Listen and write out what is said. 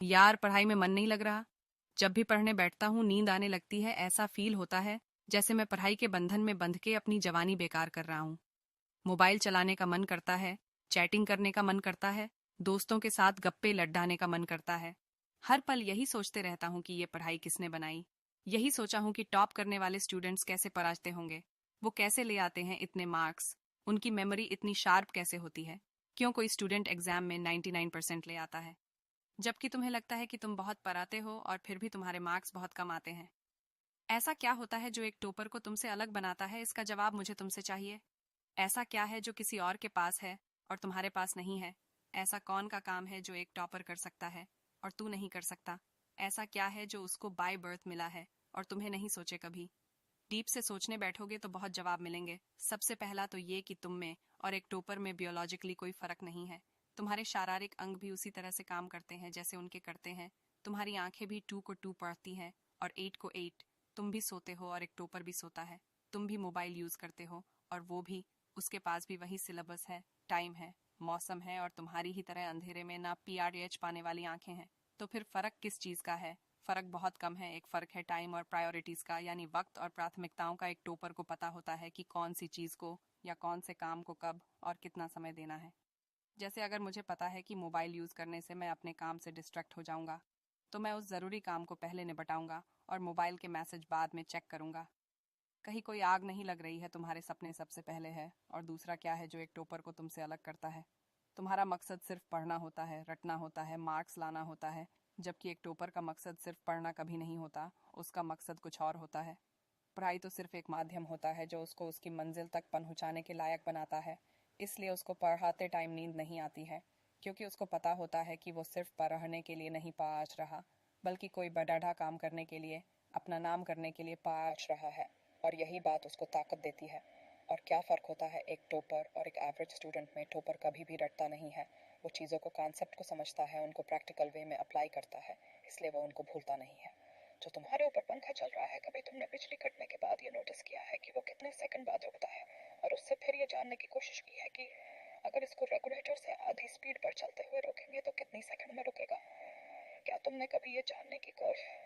यार पढ़ाई में मन नहीं लग रहा। जब भी पढ़ने बैठता हूँ नींद आने लगती है। ऐसा फील होता है जैसे मैं पढ़ाई के बंधन में बंध के अपनी जवानी बेकार कर रहा हूँ। मोबाइल चलाने का मन करता है, चैटिंग करने का मन करता है, दोस्तों के साथ गप्पे लड्डाने का मन करता है। हर पल यही सोचते रहता हूँ कि ये पढ़ाई किसने बनाई। यही सोचा हूँ कि टॉप करने वाले स्टूडेंट्स कैसे पराजते होंगे। वो कैसे ले आते हैं इतने मार्क्स। उनकी मेमोरी इतनी शार्प कैसे होती है। क्यों कोई स्टूडेंट एग्जाम में 99% ले आता है, जबकि तुम्हें लगता है कि तुम बहुत पढ़ाते हो और फिर भी तुम्हारे मार्क्स बहुत कम आते हैं। ऐसा क्या होता है जो एक टॉपर को तुमसे अलग बनाता है? इसका जवाब मुझे तुमसे चाहिए। ऐसा क्या है जो किसी और के पास है और तुम्हारे पास नहीं है? ऐसा कौन का काम है जो एक टॉपर कर सकता है और तू नहीं कर सकता? ऐसा क्या है जो उसको बाय बर्थ मिला है और तुम्हें नहीं सोचे कभी? डीप से सोचने बैठोगे तो बहुत जवाब मिलेंगे। सबसे पहला तो ये कि तुम में और एक टॉपर में बियोलॉजिकली कोई फर्क नहीं है। तुम्हारे शारीरिक अंग भी उसी तरह से काम करते हैं जैसे उनके करते हैं। तुम्हारी आंखें भी 2 को 2 पढ़ती हैं और 8 को 8। तुम भी सोते हो और एक टॉपर भी सोता है। तुम भी मोबाइल यूज करते हो और वो भी। उसके पास भी वही सिलेबस है, टाइम है, मौसम है और तुम्हारी ही तरह अंधेरे में ना पीआरएच पाने वाली आंखें हैं। तो फिर फर्क किस चीज का है? फर्क बहुत कम है। एक फर्क है टाइम और प्रायोरिटीज का, यानी वक्त और प्राथमिकताओं का। एक टॉपर को पता होता है कि कौन सी चीज को या कौन से काम को कब और कितना समय देना है। जैसे अगर मुझे पता है कि मोबाइल यूज करने से मैं अपने काम से डिस्ट्रैक्ट हो जाऊंगा, तो मैं उस जरूरी काम को पहले निपटाऊंगा और मोबाइल के मैसेज बाद में चेक करूंगा। कहीं कोई आग नहीं लग रही है, तुम्हारे सपने सबसे पहले है। और दूसरा क्या है जो एक टॉपर को तुमसे अलग करता है? तुम्हारा मकसद सिर्फ पढ़ना होता है, रटना होता है, मार्क्स लाना होता है। जबकि एक टॉपर का मकसद सिर्फ पढ़ना कभी नहीं होता। उसका मकसद कुछ और होता है। पढ़ाई तो सिर्फ एक माध्यम होता है जो उसको उसकी मंजिल तक पहुंचाने के लायक बनाता है। इसलिए उसको पढ़ाते टाइम नींद नहीं आती है, क्योंकि उसको पता होता है कि वो सिर्फ पढ़ने के लिए नहीं पाँच रहा, बल्कि कोई बड़ा काम करने के लिए, अपना नाम करने के लिए पाँच रहा है। और यही बात उसको ताकत देती है। और क्या फ़र्क होता है एक टॉपर और एक एवरेज स्टूडेंट में? टॉपर कभी भी रटता नहीं है। वो चीज़ों को कॉन्सेप्ट को समझता है, उनको प्रैक्टिकल वे में अप्लाई करता है, इसलिए वो उनको भूलता नहीं है। जो तुम्हारे ऊपर पंखा चल रहा है, कभी तुमने बिजली कटने के बाद ये नोटिस किया है कि वो कितने सेकंड बाद रुकता है? और उससे फिर ये जानने की कोशिश की है कि अगर इसको रेगुलेटर से आधी स्पीड पर चलते हुए रोकेंगे तो कितनी सेकंड में रुकेगा? क्या तुमने कभी ये जानने की कोशिश